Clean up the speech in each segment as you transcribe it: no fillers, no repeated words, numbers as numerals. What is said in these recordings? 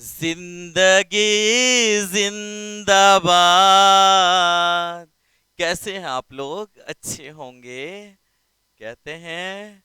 जिंदगी जिंदाबाद। कैसे हैं आप लोग? अच्छे होंगे। कहते हैं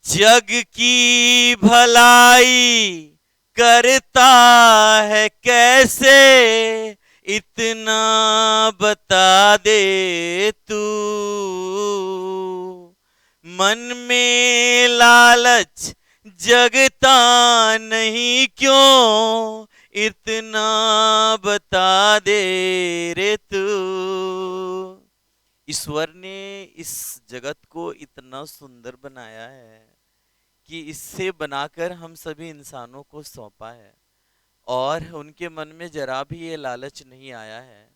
जग की भलाई करता है कैसे, इतना बता दे तू। मन में लालच जगता नहीं क्यों, इतना बता दे रे तू। ईश्वर ने इस जगत को इतना सुंदर बनाया है कि इससे बनाकर हम सभी इंसानों को सौंपा है, और उनके मन में जरा भी ये लालच नहीं आया है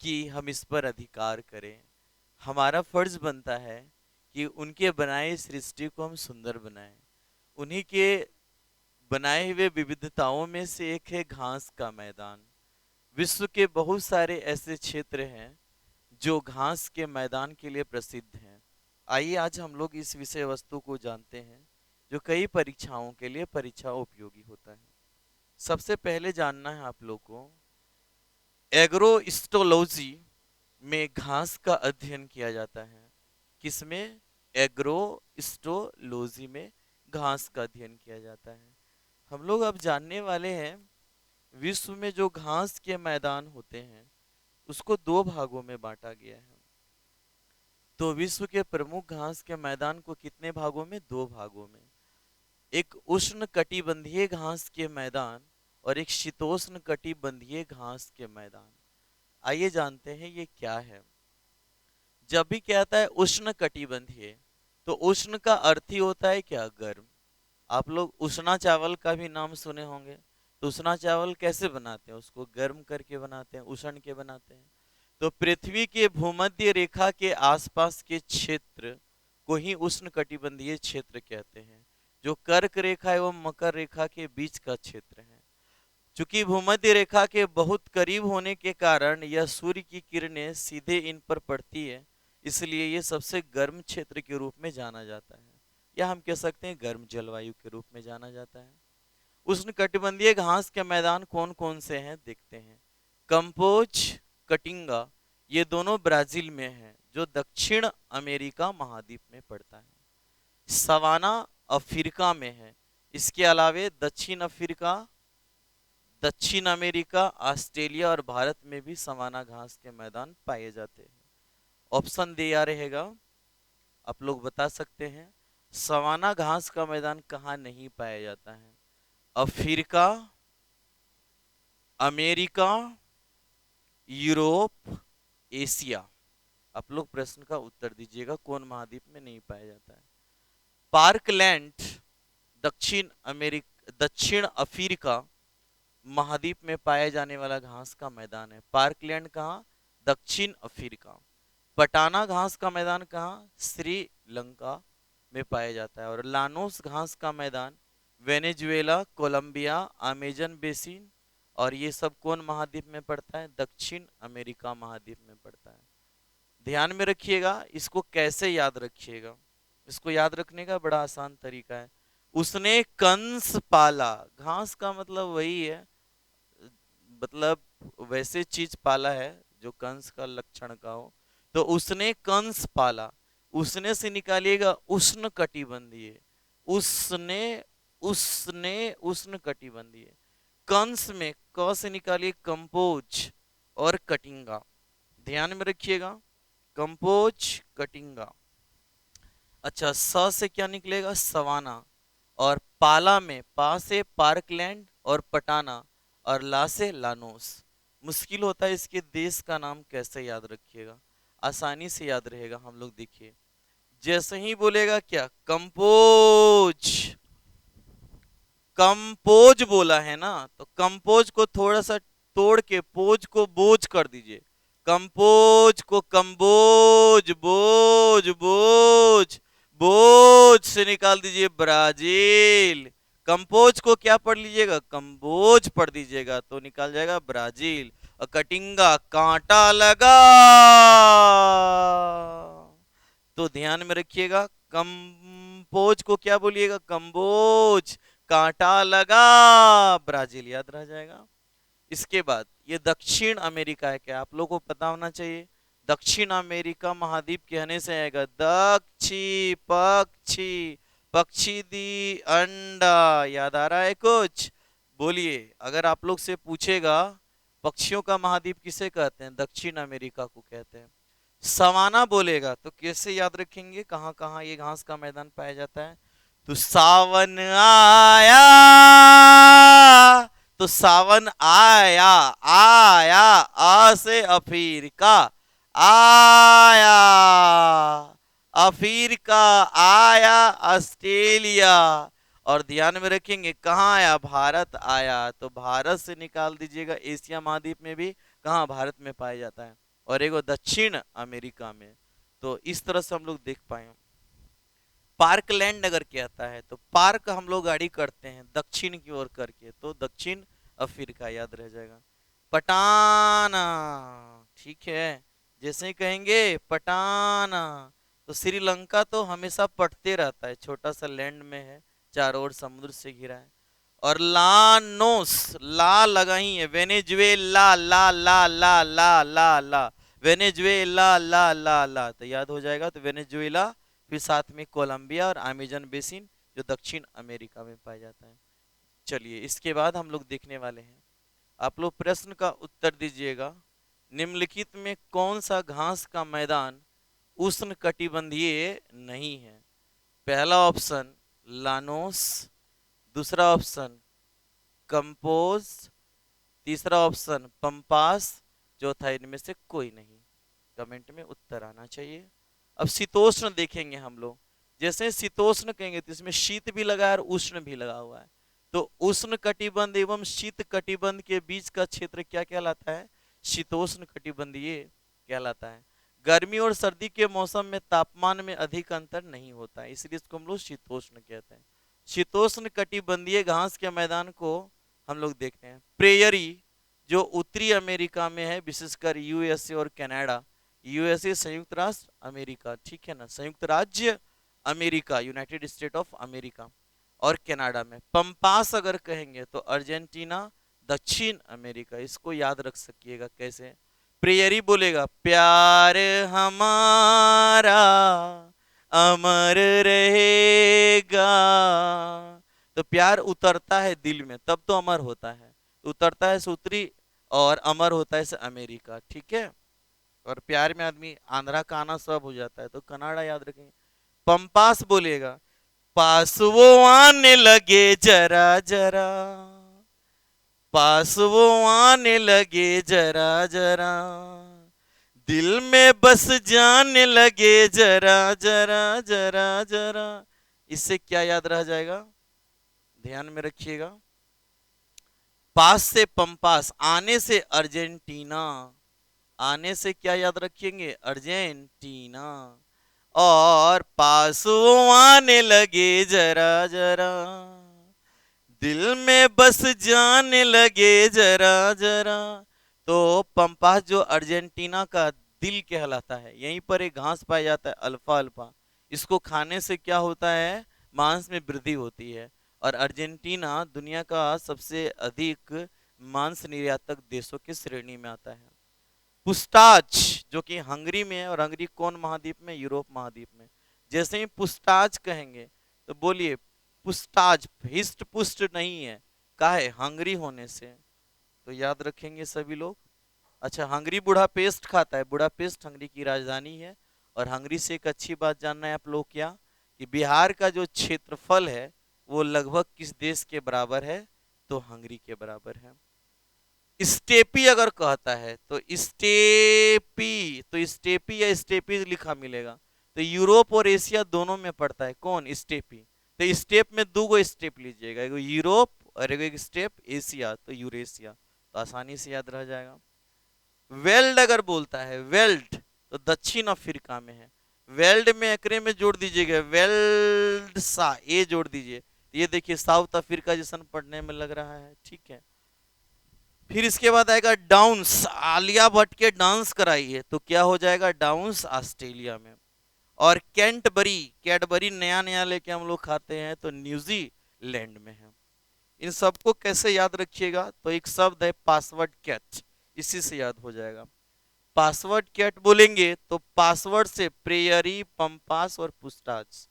कि हम इस पर अधिकार करें। हमारा फर्ज बनता है कि उनके बनाए सृष्टि को हम सुंदर बनाएं। उन्हीं के बनाए हुए विविधताओं में से एक है घास का मैदान। विश्व के बहुत सारे ऐसे क्षेत्र हैं जो घास के मैदान के लिए प्रसिद्ध हैं। आइए आज हम लोग इस विषय वस्तु को जानते हैं जो कई परीक्षाओं के लिए परीक्षा उपयोगी होता है। सबसे पहले जानना है आप लोग को, एग्रोस्टोलॉजी में घास का अध्ययन किया जाता है। किसमें? एग्रोस्टोलॉजी में घास का अध्ययन किया जाता है। हम लोग अब जानने वाले हैं विश्व में जो घास के मैदान होते हैं उसको दो भागों में बांटा गया है। तो विश्व के प्रमुख घास के मैदान को कितने भागों में? दो भागों में। एक उष्ण कटिबंधीय घास के मैदान और एक शीतोष्ण कटिबंधीय घास के मैदान। आइए जानते हैं ये क्या है। जब भी कहता है उष्ण कटिबंधीय, तो उष्ण का अर्थ ही होता है क्या? गर्म। आप लोग उष्णा चावल का भी नाम सुने होंगे। तो उष्णा चावल कैसे बनाते हैं? उसको गर्म करके बनाते हैं, उष्ण के बनाते हैं। तो पृथ्वी के भूमध्य रेखा के आसपास के क्षेत्र को ही उष्ण कटिबंधीय क्षेत्र कहते हैं, जो कर्क रेखा एवं मकर रेखा के बीच का क्षेत्र है। चूंकि भूमध्य रेखा के बहुत करीब होने के कारण यह सूर्य की किरणें सीधे इन पर पड़ती है, इसलिए ये सबसे गर्म क्षेत्र के रूप में जाना जाता है, या हम कह सकते हैं गर्म जलवायु के रूप में जाना जाता है। उष्णकटिबंधीय घास के मैदान कौन कौन से हैं देखते हैं। कंपोज, कटिंगा, ये दोनों ब्राजील में हैं जो दक्षिण अमेरिका महाद्वीप में पड़ता है। सवाना अफ्रीका में है। इसके अलावे दक्षिण अफ्रीका, दक्षिण अमेरिका, ऑस्ट्रेलिया और भारत में भी सवाना घास के मैदान पाए जाते हैं। ऑप्शन दिया रहेगा, आप लोग बता सकते हैं सवाना घास का मैदान कहाँ नहीं पाया जाता है। Africa, America, Europe, Asia. आप लोग प्रश्न का उत्तर दीजिएगा कौन महाद्वीप में नहीं पाया जाता है। पार्कलैंड दक्षिण अफ्रीका महाद्वीप में पाए जाने वाला घास का मैदान है। पार्कलैंड कहाँ? दक्षिण अफ्रीका। पटाना घास का मैदान कहाँ? श्रीलंका में पाया जाता है। और लानोस घास का मैदान वेनेजुएला, कोलंबिया, अमेजन बेसिन, और ये सब कौन महाद्वीप में पड़ता है? दक्षिण अमेरिका महाद्वीप में पड़ता है। ध्यान में रखिएगा, इसको कैसे याद रखिएगा। इसको याद रखने का बड़ा आसान तरीका है। उसने कंस पाला। घास का मतलब वही है, मतलब वैसे चीज पाला है जो कंस का लक्षण का हो। तो उसने कंस पाला, उसने से निकालिएगा उष्ण कटिबंधीय। उसने उसने उष्ण कटिबंधीय। कंस में क से निकालिए कंपोज और कटिंगा। ध्यान में रखिएगा, कंपोज, कटिंगा। अच्छा, स से क्या निकलेगा? सवाना। और पाला में पा से पार्कलैंड और पटाना, और ला से लानोस। मुश्किल होता है इसके देश का नाम कैसे याद रखिएगा, आसानी से याद रहेगा। हम लोग देखिए, जैसे ही बोलेगा क्या? कंपोज। कंपोज बोला है ना, तो कंपोज को थोड़ा सा तोड़ के पोज को बोझ कर दीजिए। कंपोज को कंबोज, बोझ बोझ, बोझ से निकाल दीजिए ब्राजील। कंपोज को क्या पढ़ लीजिएगा? कंबोज पढ़ दीजिएगा तो निकाल जाएगा ब्राजील। और कटिंगा, कांटा लगा। तो ध्यान में रखिएगा, कंपोज को क्या बोलिएगा? कंबोज। कांटा लगा, ब्राजील याद रह जाएगा। इसके बाद ये दक्षिण अमेरिका है, क्या आप लोगों को पता होना चाहिए। दक्षिण अमेरिका महाद्वीप कहने से आएगा दक्षी पक्षी, पक्षी दी अंडा, याद आ रहा है कुछ? बोलिए, अगर आप लोग से पूछेगा पक्षियों का महाद्वीप किसे कहते हैं, दक्षिण अमेरिका को कहते हैं। सवाना बोलेगा तो कैसे याद रखेंगे, कहाँ कहाँ ये घास का मैदान पाया जाता है। तो सावन आया, तो सावन आया, आया आ से अफ्रीका, आया अफ्रीका, आया ऑस्ट्रेलिया, और ध्यान में रखेंगे कहाँ आया, भारत आया, तो भारत से निकाल दीजिएगा, एशिया महाद्वीप में भी कहाँ, भारत में पाया जाता है, और एक दक्षिण अमेरिका में। तो इस तरह से हम लोग देख पाए। पार्क लैंड अगर कहता है तो पार्क हम लोग गाड़ी करते हैं दक्षिण की ओर करके, तो दक्षिण अफ्रीका याद रह जाएगा। पटाना, ठीक है, जैसे ही कहेंगे पटाना, तो श्रीलंका तो हमेशा पटते रहता है, छोटा सा लैंड में है, चारों ओर समुद्र से घिरा है। और लानोस, ला लगा ही है, वेनेजुएला, ला ला ला ला ला ला, वेनेजुएला, ला ला ला, तो याद हो जाएगा। तो वेनेजुएला, फिर साथ में कोलंबिया और अमेजन बेसिन जो दक्षिण अमेरिका में पाया जाता है। चलिए इसके बाद हम लोग देखने वाले हैं, आप लोग प्रश्न का उत्तर दीजिएगा। निम्नलिखित में कौन सा घास का मैदान उष्ण कटिबंधीय नहीं है? पहला ऑप्शन लानोस, दूसरा ऑप्शन कंपोज, तीसरा ऑप्शन पंपास, चौथा इनमें से कोई नहीं। कमेंट में उत्तर आना चाहिए। अब शीतोष्ण देखेंगे हम लोग, जैसे शीतोष्ण कहेंगे तो इसमें शीत भी लगा है और उष्ण भी लगा हुआ है, तो उष्ण कटिबंध एवं शीत कटिबंध के बीच का क्षेत्र क्या कहलाता है? शीतोष्ण कटिबंधीय कहलाता है। गर्मी और सर्दी के मौसम में तापमान में अधिक अंतर नहीं होता है, इसलिए इसको हम लोग शीतोष्ण कहते हैं। शीतोष्ण कटिबंधीय घास के मैदान को हम लोग देखते हैं। प्रेयरी जो उत्तरी अमेरिका में है, विशेषकर यूएसए और कनाडा, यूएसए संयुक्त राष्ट्र अमेरिका, ठीक है ना, संयुक्त राज्य America, United state of America, और कनाडा में। पंपास अगर कहेंगे तो अर्जेंटीना, दक्षिण अमेरिका, इसको याद रख सकिएगा कैसे। प्रेयरी बोलेगा प्यार हमारा अमर रहेगा, तो प्यार उतरता है दिल में तब तो अमर होता है, उतरता है से उत्तरी और अमर होता है से अमेरिका, ठीक है। और प्यार में आदमी आंध्रा का आना सब हो जाता है, तो कनाडा याद रखेंगे। पंपास बोलेगा पास वो आने लगे जरा जरा, पास वो आने लगे जरा जरा, दिल में बस जाने लगे जरा जरा जरा जरा। इससे क्या याद रह जाएगा, ध्यान में रखिएगा। पास से पंपास, आने से अर्जेंटीना, आने से क्या याद रखेंगे, अर्जेंटीना, और पास वो आने लगे जरा जरा, दिल में बस जाने लगे जरा जरा। तो पंपास जो अर्जेंटीना का दिल कहलाता है, यहीं पर एक घास पाया जाता है अल्फा अल्फा, इसको खाने से क्या होता है, मांस में वृद्धि होती है, और अर्जेंटीना दुनिया का सबसे अधिक मांस निर्यातक देशों की श्रेणी में आता है। पुस्ताच जो कि हंगरी में है, और हंगरी कौन महाद्वीप में, यूरोप महाद्वीप में। जैसे ही पुस्ताच कहेंगे तो बोलिए पुस्ताच हिस्ट पुष्ट नहीं है, काहे, हंगरी होने से, तो याद रखेंगे सभी लोग। अच्छा, हंगरी बुडापेस्ट खाता है, बुडापेस्ट हंगरी की राजधानी है। और हंगरी से एक अच्छी बात जानना है आप लोग क्या, कि बिहार का जो क्षेत्रफल है वो लगभग किस देश के बराबर है, तो हंगरी के बराबर है। स्टेपी अगर कहता है तो स्टेपी, तो स्टेपी या स्टेपी लिखा मिलेगा, तो यूरोप और एशिया दोनों में पड़ता है कौन, स्टेपी। तो स्टेप में दो गो स्टेप लीजिएगा, एक यूरोप और एक स्टेप एशिया, तो यूरेशिया, तो आसानी से याद रह जाएगा। वेल्ड अगर बोलता है, वेल्ड तो दक्षिण अफ्रीका में है, वेल्ड में एकरे में जोड़ दीजिएगा वेल्ड सा, ए जोड़ दीजिए, ये देखिए साउथ अफ्रीका जैसा पढ़ने में लग रहा है, ठीक है। फिर इसके बाद आएगा डाउन्स, आलिया भट्ट के डांस कराई है, तो क्या हो जाएगा, डाउन्स ऑस्ट्रेलिया में। और कैंटबरी, कैडबरी नया नया लेके हम लोग खाते हैं, तो न्यूजीलैंड में है। इन सबको कैसे याद रखिएगा, तो एक शब्द है पासवर्ड कैच, इसी से याद हो जाएगा। पासवर्ड कैट बोलेंगे तो पासवर्ड से प्रेयरी, पंपास और पूछताछ।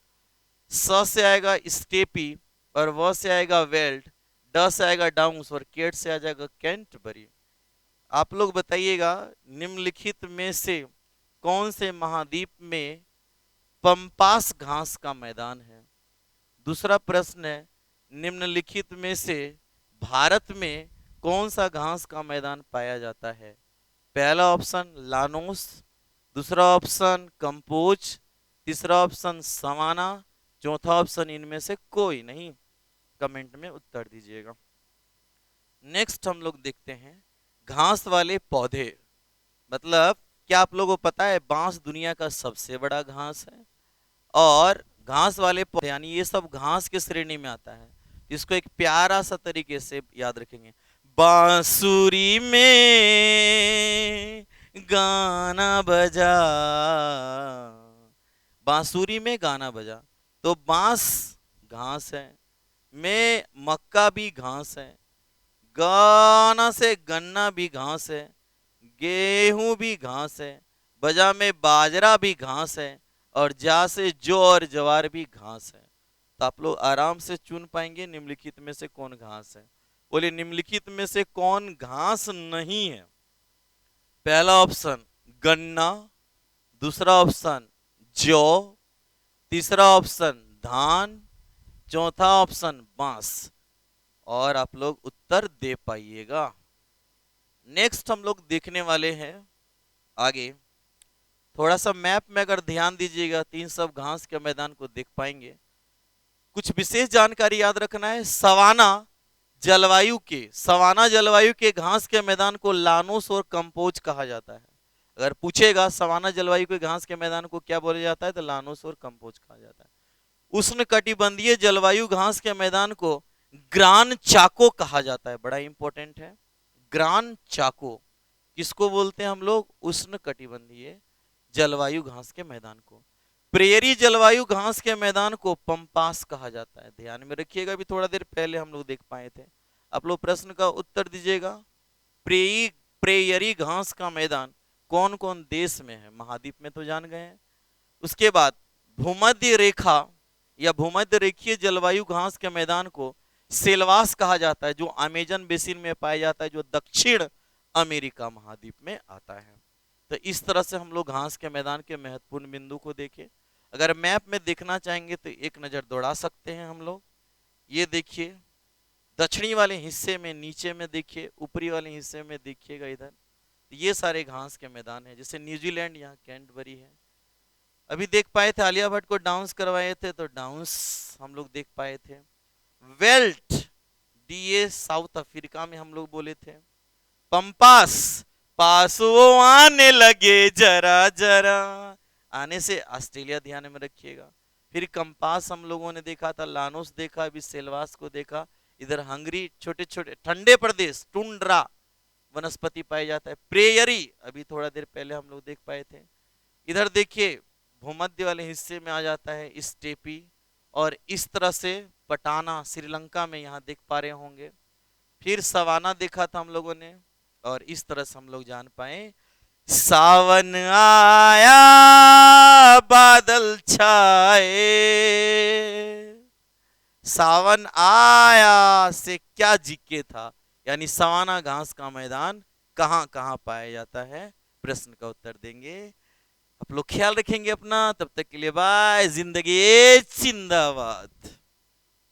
स से आएगा स्टेपी और व से आएगा वेल्ट, ड से आएगा डाउन्स और केट से आ जाएगा कैंटबरी। आप लोग बताइएगा निम्नलिखित में से कौन से महाद्वीप में पंपास घास का मैदान है। दूसरा प्रश्न है निम्नलिखित में से भारत में कौन सा घास का मैदान पाया जाता है। पहला ऑप्शन लानोस, दूसरा ऑप्शन कंपोज, तीसरा ऑप्शन सवाना, चौथा ऑप्शन इनमें से कोई नहीं। कमेंट में उत्तर दीजिएगा। नेक्स्ट हम लोग देखते हैं घास वाले पौधे। मतलब क्या आप लोगों को पता है बांस दुनिया का सबसे बड़ा घास है, और घास वाले पौधे यानी ये सब घास की श्रेणी में आता है। इसको एक प्यारा सा तरीके से याद रखेंगे, बांसुरी में गाना बजा, बांसुरी में गाना बजा। तो बांस घास है, में मक्का भी घास है, गाना से गन्ना भी घास है, गेहूं भी घास है, बजा में बाजरा भी घास है, और जा से जौ और ज्वार भी घास है। तो आप लोग आराम से चुन पाएंगे निम्नलिखित में से कौन घास है। बोले निम्नलिखित में से कौन घास नहीं है। पहला ऑप्शन गन्ना, दूसरा ऑप्शन जौ, तीसरा ऑप्शन धान, चौथा ऑप्शन बांस। और आप लोग उत्तर दे पाइएगा। नेक्स्ट हम लोग देखने वाले हैं आगे, थोड़ा सा मैप में अगर ध्यान दीजिएगा तीन सब घास के मैदान को देख पाएंगे। कुछ विशेष जानकारी याद रखना है। सवाना जलवायु के घास के मैदान को लानोस और कंपोज कहा जाता है। अगर पूछेगा सवाना जलवायु के घास के मैदान को क्या बोला जाता है, तो लानोस और कंपोज कहा जाता है। उष्ण कटिबंधीय जलवायु घास के मैदान को ग्रान चाको कहा जाता है। बड़ा इंपॉर्टेंट है, ग्रान चाको किसको बोलते हैं हम लोग, उष्ण कटिबंधीय जलवायु घास के मैदान को। प्रेरी जलवायु घास के मैदान को पंपास कहा जाता है। ध्यान में रखिएगा, भी थोड़ा देर पहले हम लोग देख पाए थे। आप लोग प्रश्न का उत्तर दीजिएगा। प्रेयरी घास का मैदान कौन कौन देश में है, महाद्वीप में तो जान गए हैं। उसके बाद भूमध्य रेखा या भूमध्य रेखीय जलवायु घास के मैदान को सेलवास कहा जाता है, जो अमेजन बेसिन में पाया जाता है, जो दक्षिण अमेरिका महाद्वीप में आता है। तो इस तरह से हम लोग घास के मैदान के महत्वपूर्ण बिंदु को देखें। अगर मैप में देखना चाहेंगे तो एक नजर दौड़ा सकते हैं हम लोग। ये देखिए दक्षिणी वाले हिस्से में नीचे में देखिए, ऊपरी वाले हिस्से में देखिएगा इधर, ये सारे घास के मैदान है। जैसे न्यूजीलैंड यहाँ कैंटबरी है। अभी देख पाए थे आलिया भट्ट को डांस करवाए थे, तो डांस हम लोग देख पाए थे। वेल्ट डीए साउथ अफ्रीका में हम लोग बोले थे। पंपास पास वो आने लगे जरा जरा, आने से ऑस्ट्रेलिया ध्यान में रखिएगा। फिर कंपास हम लोगों ने देखा था, लानोस देखा, अभी सेलवास को देखा। इधर हंगरी छोटे छोटे ठंडे प्रदेश टुंड्रा वनस्पति पाया जाता है। प्रेयरी अभी थोड़ा देर पहले हम लोग देख पाए थे। इधर देखिए भूमध्य वाले हिस्से में आ जाता है स्टेपी, और इस तरह से पटाना श्रीलंका में यहाँ देख पा रहे होंगे। फिर सवाना देखा था हम लोगों ने, और इस तरह से हम लोग जान पाए सावन आया बादल छाए। सावन आया से क्या जिक्के था, यानी सवाना घास का मैदान कहां कहां पाया जाता है, प्रश्न का उत्तर देंगे। आप लोग ख्याल रखेंगे अपना। तब तक के लिए बाय। जिंदगी जिंदाबाद।